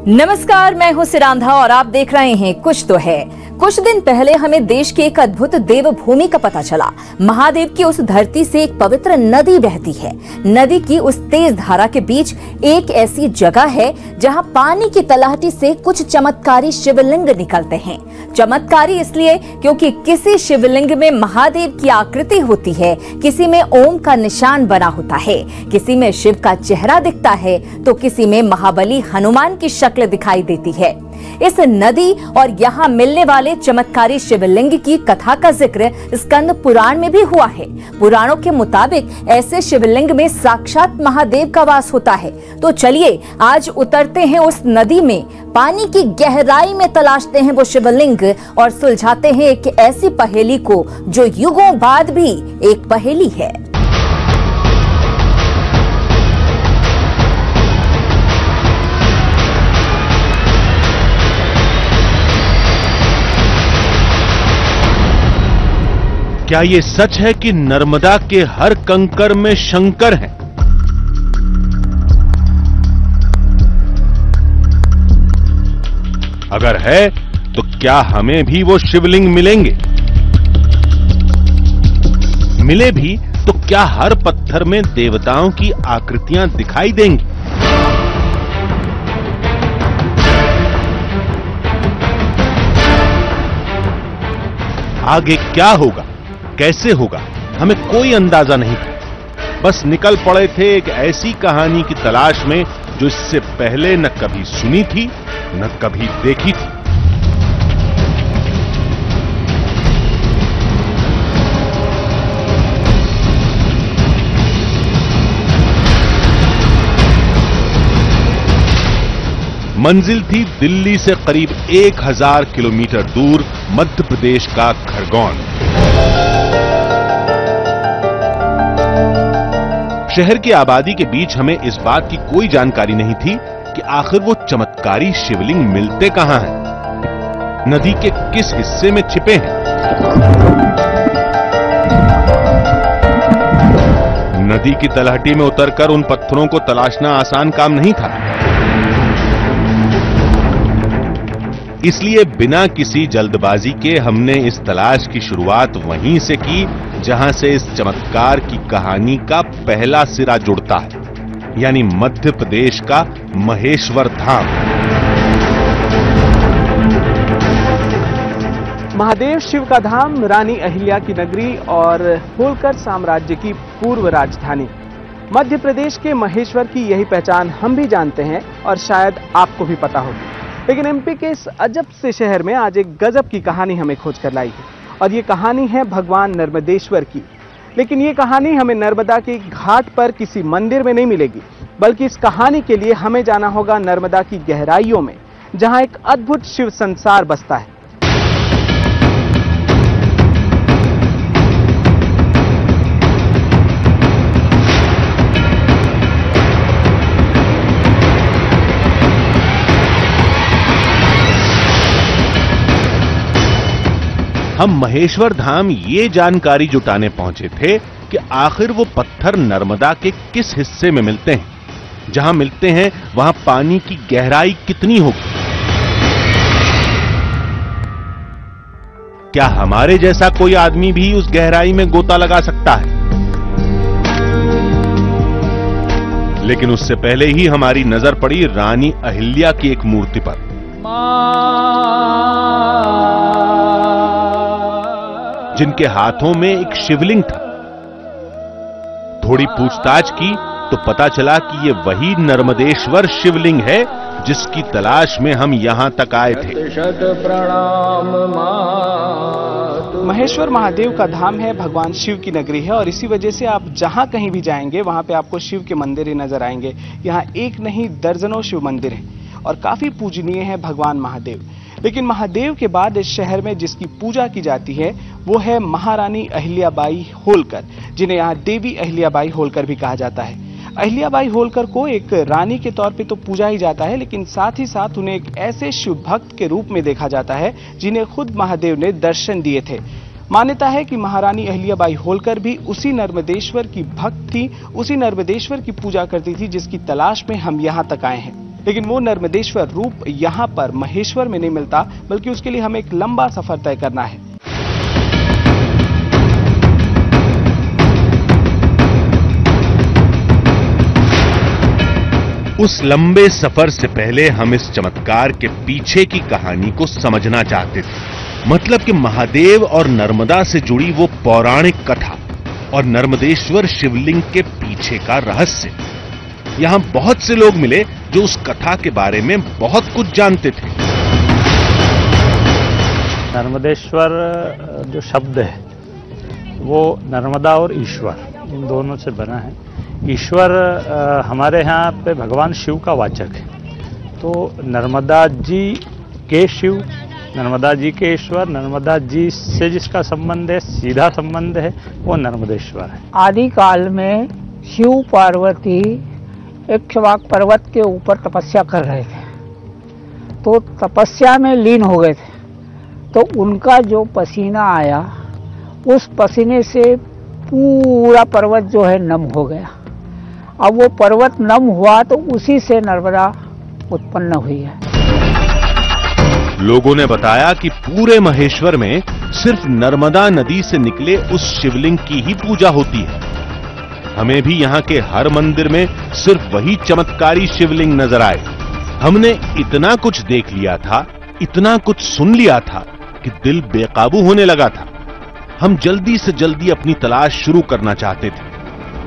नमस्कार, मैं हूं सिरांधा और आप देख रहे हैं कुछ तो है। कुछ दिन पहले हमें देश की एक अद्भुत देवभूमि का पता चला। महादेव की उस धरती से एक पवित्र नदी बहती है। नदी की उस तेज धारा के बीच एक ऐसी जगह है जहां पानी की तलहटी से कुछ चमत्कारी शिवलिंग निकलते हैं। चमत्कारी इसलिए क्योंकि किसी शिवलिंग में महादेव की आकृति होती है, किसी में ओम का निशान बना होता है, किसी में शिव का चेहरा दिखता है तो किसी में महाबली हनुमान की शक्ल दिखाई देती है। इस नदी और यहाँ मिलने वाले चमत्कारी शिवलिंग की कथा का जिक्र स्कंद पुराण में भी हुआ है। पुराणों के मुताबिक ऐसे शिवलिंग में साक्षात महादेव का वास होता है। तो चलिए आज उतरते हैं उस नदी में, पानी की गहराई में तलाशते हैं वो शिवलिंग और सुलझाते हैं एक ऐसी पहेली को जो युगों बाद भी एक पहेली है। क्या ये सच है कि नर्मदा के हर कंकर में शंकर हैं? अगर है तो क्या हमें भी वो शिवलिंग मिलेंगे? मिले भी तो क्या हर पत्थर में देवताओं की आकृतियां दिखाई देंगी? आगे क्या होगा, कैसे होगा, हमें कोई अंदाजा नहीं था। बस निकल पड़े थे एक ऐसी कहानी की तलाश में जो इससे पहले न कभी सुनी थी न कभी देखी थी। मंजिल थी दिल्ली से करीब 1000 किलोमीटर दूर मध्य प्रदेश का खरगोन। शहर की आबादी के बीच हमें इस बात की कोई जानकारी नहीं थी कि आखिर वो चमत्कारी शिवलिंग मिलते कहां हैं, नदी के किस हिस्से में छिपे हैं। नदी की तलहटी में उतरकर उन पत्थरों को तलाशना आसान काम नहीं था। इसलिए बिना किसी जल्दबाजी के हमने इस तलाश की शुरुआत वहीं से की जहां से इस चमत्कार की कहानी का पहला सिरा जुड़ता है, यानी मध्य प्रदेश का महेश्वर धाम। महादेव शिव का धाम, रानी अहिल्या की नगरी और होलकर साम्राज्य की पूर्व राजधानी। मध्य प्रदेश के महेश्वर की यही पहचान हम भी जानते हैं और शायद आपको भी पता होगी। लेकिन एमपी के इस अजब से शहर में आज एक गजब की कहानी हमें खोज कर लाई है और ये कहानी है भगवान नर्मदेश्वर की। लेकिन ये कहानी हमें नर्मदा के घाट पर किसी मंदिर में नहीं मिलेगी, बल्कि इस कहानी के लिए हमें जाना होगा नर्मदा की गहराइयों में, जहां एक अद्भुत शिव संसार बसता है। हम महेश्वर धाम ये जानकारी जुटाने पहुंचे थे कि आखिर वो पत्थर नर्मदा के किस हिस्से में मिलते हैं। जहां मिलते हैं वहां पानी की गहराई कितनी होगी? क्या हमारे जैसा कोई आदमी भी उस गहराई में गोता लगा सकता है? लेकिन उससे पहले ही हमारी नजर पड़ी रानी अहिल्या की एक मूर्ति पर। जिनके हाथों में एक शिवलिंग था। थोड़ी पूछताछ की तो पता चला कि ये वही नर्मदेश्वर शिवलिंग है जिसकी तलाश में हम यहां तक आए थे। महेश्वर महादेव का धाम है, भगवान शिव की नगरी है और इसी वजह से आप जहां कहीं भी जाएंगे वहां पे आपको शिव के मंदिर ही नजर आएंगे। यहाँ एक नहीं दर्जनों शिव मंदिर हैं और काफी पूजनीय है भगवान महादेव। लेकिन महादेव के बाद इस शहर में जिसकी पूजा की जाती है वो है महारानी अहिल्याबाई होलकर, जिन्हें यहाँ देवी अहिल्याबाई होलकर भी कहा जाता है। अहिल्याबाई होलकर को एक रानी के तौर पे तो पूजा ही जाता है, लेकिन साथ ही साथ उन्हें एक ऐसे शिव भक्त के रूप में देखा जाता है जिन्हें खुद महादेव ने दर्शन दिए थे। मान्यता है कि महारानी अहिल्याबाई होलकर भी उसी नर्मदेश्वर की भक्त थी, उसी नर्मदेश्वर की पूजा करती थी जिसकी तलाश में हम यहाँ तक आए हैं। लेकिन वो नर्मदेश्वर रूप यहाँ पर महेश्वर में नहीं मिलता, बल्कि उसके लिए हमें एक लंबा सफर तय करना है। उस लंबे सफर से पहले हम इस चमत्कार के पीछे की कहानी को समझना चाहते थे। मतलब कि महादेव और नर्मदा से जुड़ी वो पौराणिक कथा और नर्मदेश्वर शिवलिंग के पीछे का रहस्य। यहां बहुत से लोग मिले जो उस कथा के बारे में बहुत कुछ जानते थे। नर्मदेश्वर जो शब्द है वो नर्मदा और ईश्वर इन दोनों से बना है। ईश्वर हमारे यहाँ पे भगवान शिव का वाचक है, तो नर्मदा जी के शिव, नर्मदा जी के ईश्वर, नर्मदा जी से जिसका संबंध है, सीधा संबंध है, वो नर्मदेश्वर है। आदि काल में शिव पार्वती इक्ष्वाक पर्वत के ऊपर तपस्या कर रहे थे, तो तपस्या में लीन हो गए थे। तो उनका जो पसीना आया, उस पसीने से पूरा पर्वत जो है नम हो गया। अब वो पर्वत नम हुआ तो उसी से नर्मदा उत्पन्न हुई है। लोगों ने बताया कि पूरे महेश्वर में सिर्फ नर्मदा नदी से निकले उस शिवलिंग की ही पूजा होती है। हमें भी यहाँ के हर मंदिर में सिर्फ वही चमत्कारी शिवलिंग नजर आए। हमने इतना कुछ देख लिया था, इतना कुछ सुन लिया था कि दिल बेकाबू होने लगा था। हम जल्दी से जल्दी अपनी तलाश शुरू करना चाहते थे।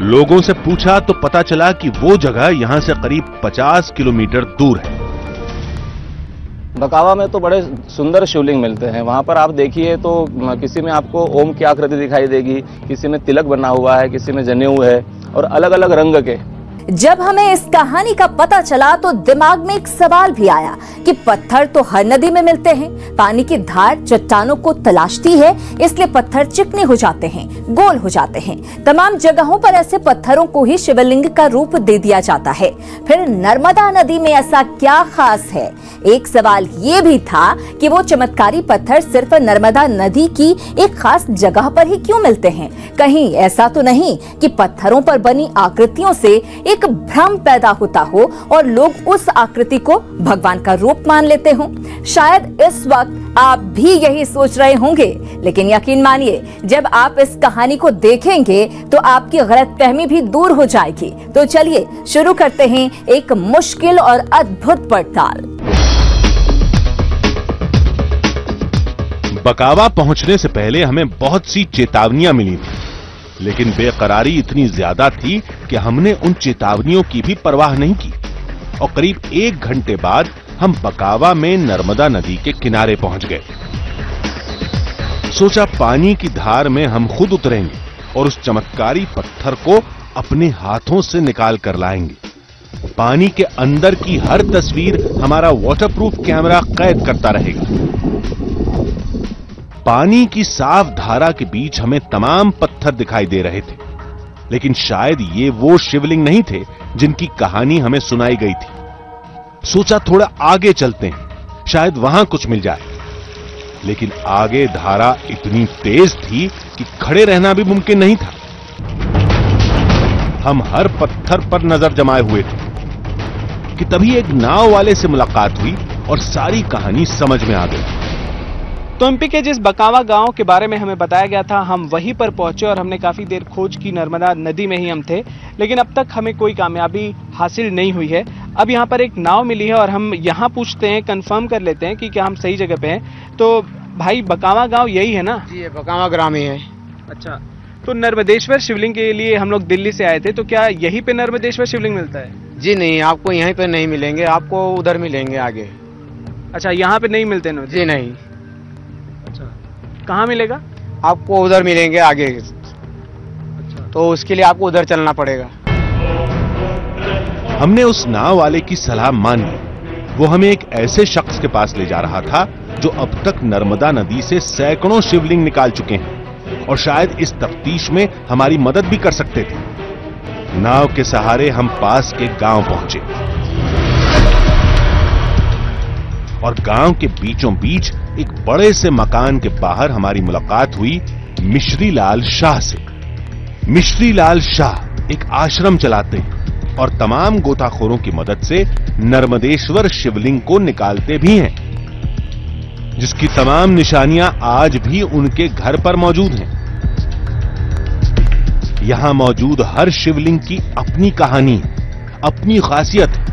लोगों से पूछा तो पता चला कि वो जगह यहां से करीब 50 किलोमीटर दूर है। बकावा में तो बड़े सुंदर शिवलिंग मिलते हैं। वहां पर आप देखिए तो किसी में आपको ओम की आकृति दिखाई देगी, किसी में तिलक बना हुआ है, किसी में जनेऊ है और अलग अलग रंग के। जब हमें इस कहानी का पता चला तो दिमाग में एक सवाल भी आया कि पत्थर तो हर नदी में मिलते हैं, पानी की धार चट्टानों को तलाशती है, इसलिए पत्थर चिकने हो जाते हैं, गोल हो जाते हैं। तमाम जगहों पर ऐसे पत्थरों को ही शिवलिंग का रूप दे दिया जाता है। फिर नर्मदा नदी में ऐसा क्या खास है? एक सवाल ये भी था कि वो चमत्कारी पत्थर सिर्फ नर्मदा नदी की एक खास जगह पर ही क्यों मिलते हैं? कहीं ऐसा तो नहीं कि पत्थरों पर बनी आकृतियों से एक भ्रम पैदा होता हो और लोग उस आकृति को भगवान का रूप मान लेते हों? शायद इस वक्त आप भी यही सोच रहे होंगे, लेकिन यकीन मानिए जब आप इस कहानी को देखेंगे तो आपकी गलतफहमी भी दूर हो जाएगी। तो चलिए शुरू करते हैं एक मुश्किल और अद्भुत पड़ताल। बकावा पहुंचने से पहले हमें बहुत सी चेतावनियां मिली थी, लेकिन बेकरारी इतनी ज्यादा थी कि हमने उन चेतावनियों की भी परवाह नहीं की और करीब 1 घंटे बाद हम बकावा में नर्मदा नदी के किनारे पहुंच गए। सोचा पानी की धार में हम खुद उतरेंगे और उस चमत्कारी पत्थर को अपने हाथों से निकाल कर लाएंगे। पानी के अंदर की हर तस्वीर हमारा वाटरप्रूफ कैमरा कैद करता रहेगा। पानी की साफ धारा के बीच हमें तमाम पत्थर दिखाई दे रहे थे, लेकिन शायद ये वो शिवलिंग नहीं थे जिनकी कहानी हमें सुनाई गई थी। सोचा थोड़ा आगे चलते हैं, शायद वहां कुछ मिल जाए, लेकिन आगे धारा इतनी तेज थी कि खड़े रहना भी मुमकिन नहीं था। हम हर पत्थर पर नजर जमाए हुए थे कि तभी एक नाव वाले से मुलाकात हुई और सारी कहानी समझ में आ गई। तो एमपी के जिस बकावा गांव के बारे में हमें बताया गया था, हम वहीं पर पहुंचे और हमने काफी देर खोज की। नर्मदा नदी में ही हम थे, लेकिन अब तक हमें कोई कामयाबी हासिल नहीं हुई है। अब यहाँ पर एक नाव मिली है और हम यहाँ पूछते हैं, कंफर्म कर लेते हैं कि क्या हम सही जगह पे हैं। तो भाई बकावा गांव यही है ना? जी, बकावा ग्राम ही है। अच्छा, तो नर्मदेश्वर शिवलिंग के लिए हम लोग दिल्ली से आए थे, तो क्या यहीं पे नर्मदेश्वर शिवलिंग मिलता है? जी नहीं, आपको यहीं पे नहीं मिलेंगे, आपको उधर मिलेंगे आगे। अच्छा, यहाँ पे नहीं मिलते ना? जी नहीं। अच्छा, कहाँ मिलेगा? आपको उधर मिलेंगे आगे। अच्छा, तो उसके लिए आपको उधर चलना पड़ेगा। हमने उस नाव वाले की सलाह मान ली। वो हमें एक ऐसे शख्स के पास ले जा रहा था जो अब तक नर्मदा नदी से सैकड़ों शिवलिंग निकाल चुके हैं और शायद इस तफ्तीश में हमारी मदद भी कर सकते थे। नाव के सहारे हम पास के गांव पहुंचे और गांव के बीचों बीच एक बड़े से मकान के बाहर हमारी मुलाकात हुई मिश्री लाल शाह से। मिश्री लाल शाह एक आश्रम चलाते हैं और तमाम गोताखोरों की मदद से नर्मदेश्वर शिवलिंग को निकालते भी हैं, जिसकी तमाम निशानियां आज भी उनके घर पर मौजूद हैं। यहां मौजूद हर शिवलिंग की अपनी कहानी है, अपनी खासियत है।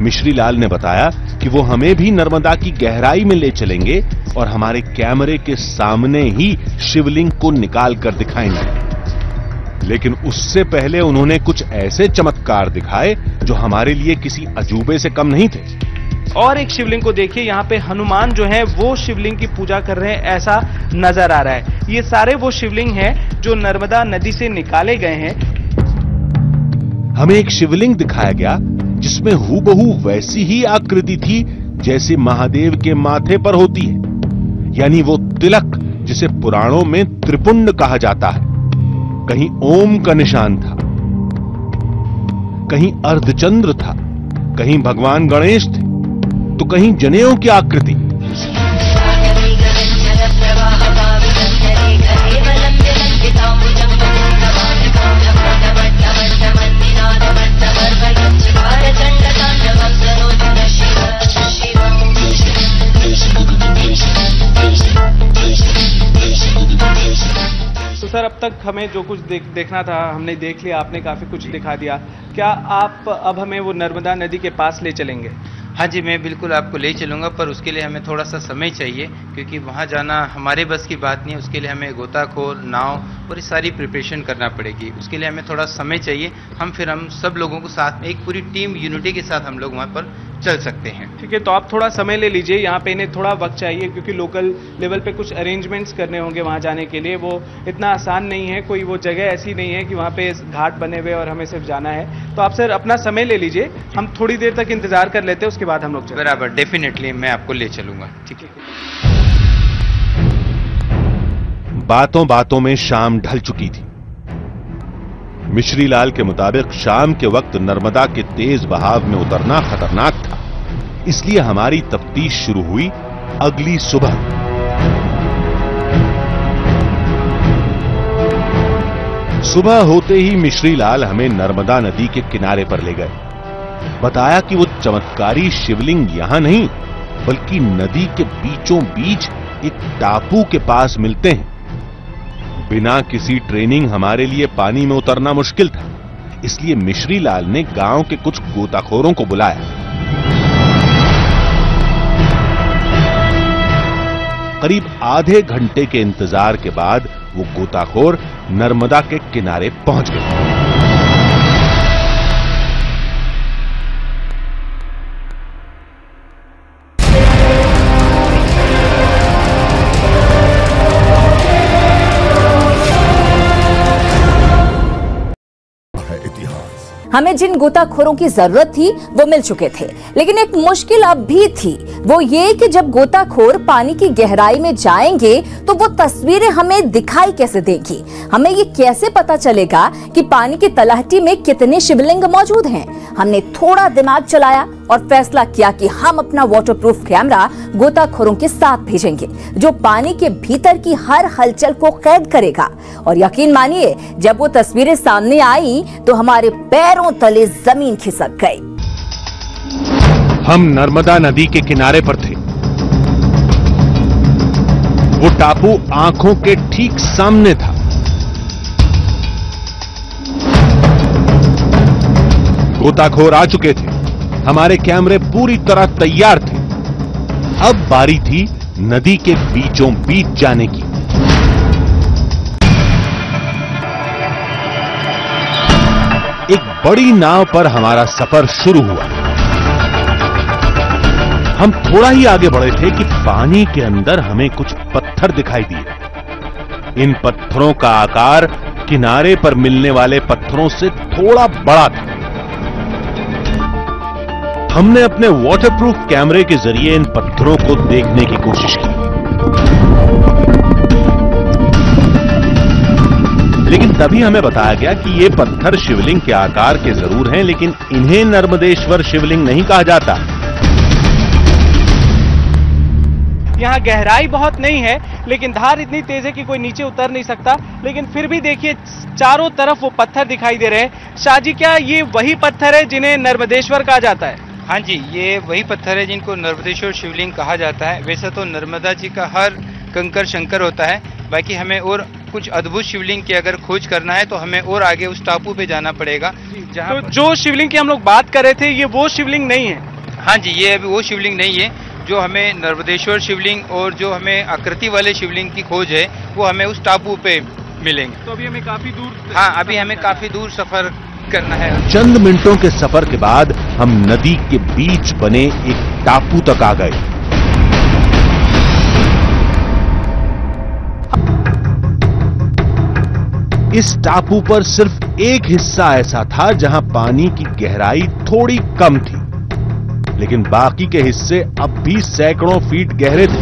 मिश्री लाल ने बताया कि वो हमें भी नर्मदा की गहराई में ले चलेंगे और हमारे कैमरे के सामने ही शिवलिंग को निकाल कर दिखाएंगे। लेकिन उससे पहले उन्होंने कुछ ऐसे चमत्कार दिखाए जो हमारे लिए किसी अजूबे से कम नहीं थे। और एक शिवलिंग को देखिए, यहाँ पे हनुमान जो है वो शिवलिंग की पूजा कर रहे हैं, ऐसा नजर आ रहा है। ये सारे वो शिवलिंग हैं जो नर्मदा नदी से निकाले गए हैं। हमें एक शिवलिंग दिखाया गया जिसमें हूबहू वैसी ही आकृति थी जैसे महादेव के माथे पर होती है, यानी वो तिलक जिसे पुराणों में त्रिपुंड कहा जाता है। कहीं ओम का निशान था, कहीं अर्धचंद्र था, कहीं भगवान गणेश थे, तो कहीं जनेऊ की आकृति। तो सर, अब तक हमें जो कुछ देखना था हमने देख लिया, आपने काफी कुछ दिखा दिया। क्या आप अब हमें वो नर्मदा नदी के पास ले चलेंगे? हाँ जी, मैं बिल्कुल आपको ले चलूँगा, पर उसके लिए हमें थोड़ा सा समय चाहिए, क्योंकि वहाँ जाना हमारे बस की बात नहीं है। उसके लिए हमें गोताखोर, नाव और ये सारी प्रिपरेशन करना पड़ेगी। उसके लिए हमें थोड़ा समय चाहिए। हम सब लोगों को साथ में, एक पूरी टीम यूनिटी के साथ हम लोग वहाँ पर चल सकते हैं। ठीक है, तो आप थोड़ा समय ले लीजिए। यहाँ पे इन्हें थोड़ा वक्त चाहिए, क्योंकि लोकल लेवल पे कुछ अरेंजमेंट्स करने होंगे वहाँ जाने के लिए। वो इतना आसान नहीं है, कोई वो जगह ऐसी नहीं है कि वहाँ पे घाट बने हुए और हमें सिर्फ जाना है। तो आप सर अपना समय ले लीजिए, हम थोड़ी देर तक इंतजार कर लेते हैं, उसके बाद हम लोग चलेंगे। बराबर, डेफिनेटली मैं आपको ले चलूंगा। ठीक है। बातों बातों में शाम ढल चुकी थी। मिश्री लाल के मुताबिक शाम के वक्त नर्मदा के तेज बहाव में उतरना खतरनाक था, इसलिए हमारी तफ्तीश शुरू हुई अगली सुबह। सुबह होते ही मिश्री लाल हमें नर्मदा नदी के किनारे पर ले गए। बताया कि वो चमत्कारी शिवलिंग यहां नहीं, बल्कि नदी के बीचों बीच एक टापू के पास मिलते हैं। बिना किसी ट्रेनिंग हमारे लिए पानी में उतरना मुश्किल था, इसलिए मिश्री लाल ने गांव के कुछ गोताखोरों को बुलाया। करीब आधे घंटे के इंतजार के बाद वो गोताखोर नर्मदा के किनारे पहुंच गए। हमें जिन गोताखोरों की जरूरत थी वो मिल चुके थे, लेकिन एक मुश्किल अब भी थी, वो ये कि जब गोताखोर पानी की गहराई में जाएंगे तो वो तस्वीरें हमें दिखाई कैसे देंगी। हमें ये कैसे पता चलेगा कि पानी की तलहटी में कितने शिवलिंग मौजूद हैं। हमने थोड़ा दिमाग चलाया और फैसला किया कि हम अपना वाटरप्रूफ कैमरा गोताखोरों के साथ भेजेंगे, जो पानी के भीतर की हर हलचल को कैद करेगा। और यकीन मानिए, जब वो तस्वीरें सामने आई तो हमारे पैरों तले जमीन खिसक गई। हम नर्मदा नदी के किनारे पर थे। वो टापू आंखों के ठीक सामने था। गोताखोर आ चुके थे, हमारे कैमरे पूरी तरह तैयार थे। अब बारी थी नदी के बीचों बीच जाने की। एक बड़ी नाव पर हमारा सफर शुरू हुआ। हम थोड़ा ही आगे बढ़े थे कि पानी के अंदर हमें कुछ पत्थर दिखाई दिए। इन पत्थरों का आकार किनारे पर मिलने वाले पत्थरों से थोड़ा बड़ा था। हमने अपने वाटरप्रूफ कैमरे के जरिए इन पत्थरों को देखने की कोशिश की, लेकिन तभी हमें बताया गया कि ये पत्थर शिवलिंग के आकार के जरूर हैं, लेकिन इन्हें नर्मदेश्वर शिवलिंग नहीं कहा जाता। यहाँ गहराई बहुत नहीं है, लेकिन धार इतनी तेज है कि कोई नीचे उतर नहीं सकता। लेकिन फिर भी देखिए चारों तरफ वो पत्थर दिखाई दे रहे हैं। शाह जी, क्या ये वही पत्थर है जिन्हें नर्मदेश्वर कहा जाता है? हाँ जी, ये वही पत्थर है जिनको नर्मदेश्वर शिवलिंग कहा जाता है। वैसे तो नर्मदा जी का हर कंकर शंकर होता है, बाकी हमें और कुछ अद्भुत शिवलिंग की अगर खोज करना है तो हमें और आगे उस टापू पे जाना पड़ेगा। तो जो शिवलिंग की हम लोग बात कर रहे थे, ये वो शिवलिंग नहीं है? हाँ जी, ये अभी वो शिवलिंग नहीं है। जो हमें नर्मदेश्वर शिवलिंग और जो हमें आकृति वाले शिवलिंग की खोज है वो हमें उस टापू पे मिलेंगे। तो अभी हमें काफी दूर, हाँ अभी हमें काफी दूर सफर करना है। चंद मिनटों के सफर के बाद हम नदी के बीच बने एक टापू तक आ गए। इस टापू पर सिर्फ एक हिस्सा ऐसा था जहां पानी की गहराई थोड़ी कम थी, लेकिन बाकी के हिस्से अब भी सैकड़ों फीट गहरे थे।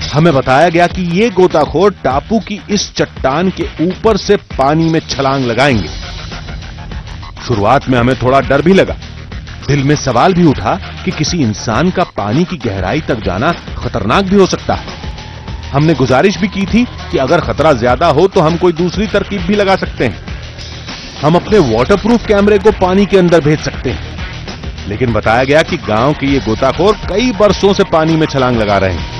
हमें बताया गया कि ये गोताखोर टापू की इस चट्टान के ऊपर से पानी में छलांग लगाएंगे। शुरुआत में हमें थोड़ा डर भी लगा। दिल में सवाल भी उठा कि किसी इंसान का पानी की गहराई तक जाना खतरनाक भी हो सकता है। हमने गुजारिश भी की थी कि अगर खतरा ज्यादा हो तो हम कोई दूसरी तरकीब भी लगा सकते हैं। हम अपने वाटरप्रूफ कैमरे को पानी के अंदर भेज सकते हैं। लेकिन बताया गया कि गांव के ये गोताखोर कई बरसों से पानी में छलांग लगा रहे हैं।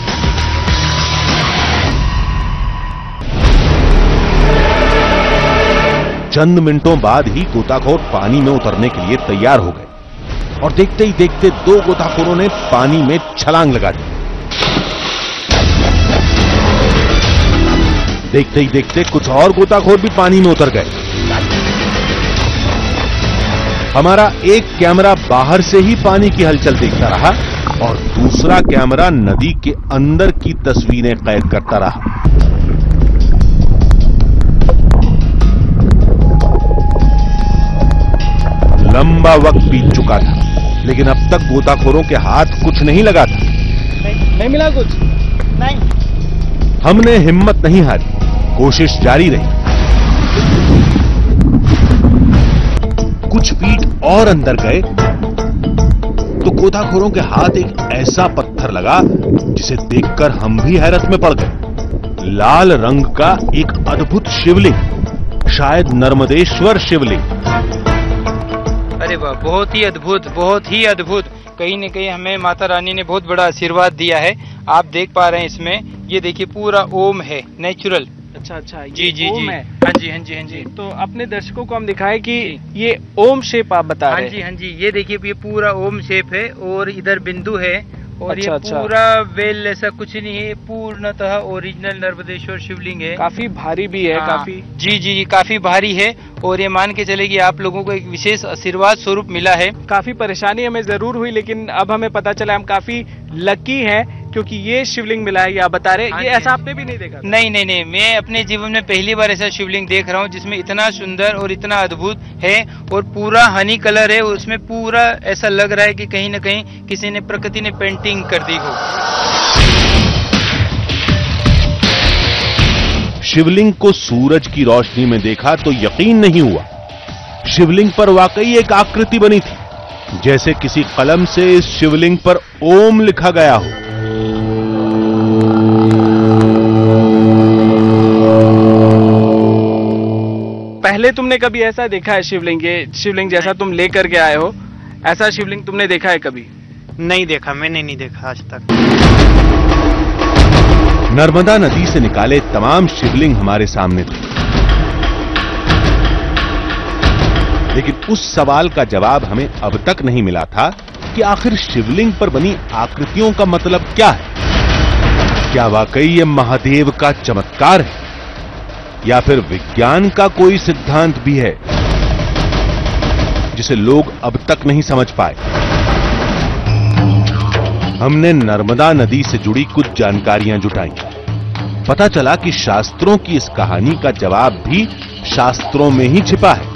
चंद मिनटों बाद ही गोताखोर पानी में उतरने के लिए तैयार हो गए और देखते ही देखते दो गोताखोरों ने पानी में छलांग लगा दी। देखते ही देखते कुछ और गोताखोर भी पानी में उतर गए। हमारा एक कैमरा बाहर से ही पानी की हलचल देखता रहा और दूसरा कैमरा नदी के अंदर की तस्वीरें कैद करता रहा। लंबा वक्त बीत चुका था, लेकिन अब तक गोताखोरों के हाथ कुछ नहीं लगा था। नहीं मिला कुछ? नहीं। हमने हिम्मत नहीं हारी, कोशिश जारी रही। कुछ फीट और अंदर गए तो गोताखोरों के हाथ एक ऐसा पत्थर लगा जिसे देखकर हम भी हैरत में पड़ गए। लाल रंग का एक अद्भुत शिवलिंग, शायद नर्मदेश्वर शिवलिंग। अरे वाह, बहुत ही अद्भुत, बहुत ही अद्भुत। कहीं न कहीं हमें माता रानी ने बहुत बड़ा आशीर्वाद दिया है। आप देख पा रहे हैं इसमें, ये देखिए पूरा ओम है, नेचुरल। अच्छा अच्छा, जी जी ओम जी, है। हाँ जी हाँ जी हाँ जी। तो अपने दर्शकों को हम दिखाएं कि ये ओम शेप आप बता रहे हैं। हाँ जी हाँ जी, ये देखिए ये पूरा ओम शेप है और इधर बिंदु है और अच्छा, ये अच्छा। पूरा वेल ऐसा कुछ नहीं है, पूर्णतः ओरिजिनल नर्मदेश्वर शिवलिंग है। काफी भारी भी है। हाँ, काफी जी जी जी, काफी भारी है और ये मान के चले कि आप लोगों को एक विशेष आशीर्वाद स्वरूप मिला है। काफी परेशानी हमें जरूर हुई, लेकिन अब हमें पता चला हम काफी लकी हैं क्योंकि ये शिवलिंग मिला है। ये आप बता रहे हैं, हाँ ये जी, ऐसा हाँ आपने भी नहीं देखा? नहीं नहीं नहीं, मैं अपने जीवन में पहली बार ऐसा शिवलिंग देख रहा हूँ जिसमें इतना सुंदर और इतना अद्भुत है और पूरा हनी कलर है। उसमें पूरा ऐसा लग रहा है कि कहीं ना कहीं किसी ने, प्रकृति ने पेंटिंग कर दी हो। शिवलिंग को सूरज की रोशनी में देखा तो यकीन नहीं हुआ। शिवलिंग पर वाकई एक आकृति बनी थी, जैसे किसी कलम से इस शिवलिंग पर ओम लिखा गया हो। पहले तुमने कभी ऐसा देखा है शिवलिंग? ये शिवलिंग जैसा तुम लेकर के आए हो, ऐसा शिवलिंग तुमने देखा है कभी? नहीं देखा, मैंने नहीं देखा आज तक। नर्मदा नदी से निकाले तमाम शिवलिंग हमारे सामने थे, लेकिन उस सवाल का जवाब हमें अब तक नहीं मिला था कि आखिर शिवलिंग पर बनी आकृतियों का मतलब क्या है। क्या वाकई ये महादेव का चमत्कार है या फिर विज्ञान का कोई सिद्धांत भी है जिसे लोग अब तक नहीं समझ पाए। हमने नर्मदा नदी से जुड़ी कुछ जानकारियां जुटाई। पता चला कि शास्त्रों की इस कहानी का जवाब भी शास्त्रों में ही छिपा है।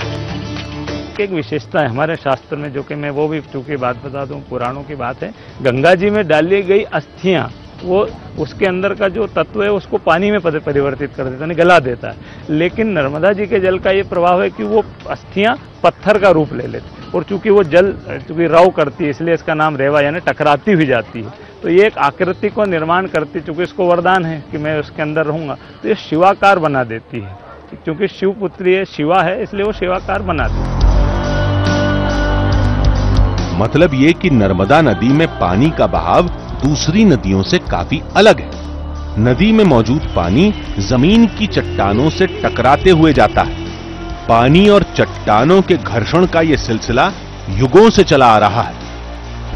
एक विशेषता है हमारे शास्त्र में, जो कि मैं वो भी चूंकि बात बता दूं, पुराणों की बात है। गंगा जी में डाली गई अस्थियां, वो उसके अंदर का जो तत्व है उसको पानी में परिवर्तित कर देता है, गला देता है। लेकिन नर्मदा जी के जल का ये प्रभाव है कि वो अस्थियां पत्थर का रूप ले लेती है। और चूंकि वो जल चूंकि रव करती है इसलिए इसका नाम रेवा यानी टकराती हुई जाती है। तो ये एक आकृति को निर्माण करती, चूंकि इसको वरदान है कि मैं उसके अंदर रहूंगा, तो ये शिवाकार बना देती है। क्योंकि शिव पुत्री है, शिवा है, इसलिए वो शिवाकार बनाती है। मतलब ये कि नर्मदा नदी में पानी का बहाव दूसरी नदियों से काफी अलग है। नदी में मौजूद पानी जमीन की चट्टानों से टकराते हुए जाता है। पानी और चट्टानों के घर्षण का यह सिलसिला युगों से चला आ रहा है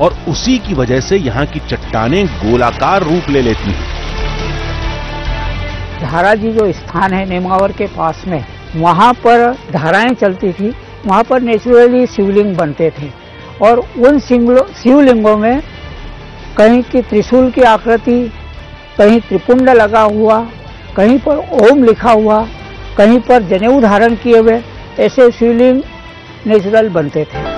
और उसी की वजह से यहाँ की चट्टानें गोलाकार रूप ले लेती हैं। धारा जी जो स्थान है नेमावर के पास में, वहाँ पर धाराएं चलती थी, वहाँ पर नेचुरली शिवलिंग बनते थे और उन शिवलिंगों में कहीं की त्रिशूल की आकृति, कहीं त्रिपुंड लगा हुआ, कहीं पर ओम लिखा हुआ, कहीं पर जनेऊ धारण किए हुए ऐसे शिवलिंग नेचुरल बनते थे।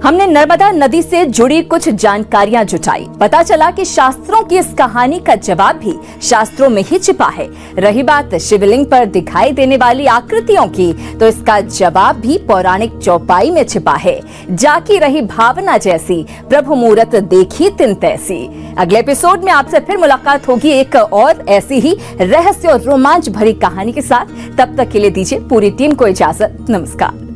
हमने नर्मदा नदी से जुड़ी कुछ जानकारियां जुटाई। पता चला कि शास्त्रों की इस कहानी का जवाब भी शास्त्रों में ही छिपा है। रही बात शिवलिंग पर दिखाई देने वाली आकृतियों की, तो इसका जवाब भी पौराणिक चौपाई में छिपा है। जाकी रही भावना जैसी, प्रभु मूरत देखी तिन तैसी। अगले एपिसोड में आपसे फिर मुलाकात होगी एक और ऐसी ही रहस्य और रोमांच भरी कहानी के साथ। तब तक के लिए दीजिए पूरी टीम को इजाजत। नमस्कार।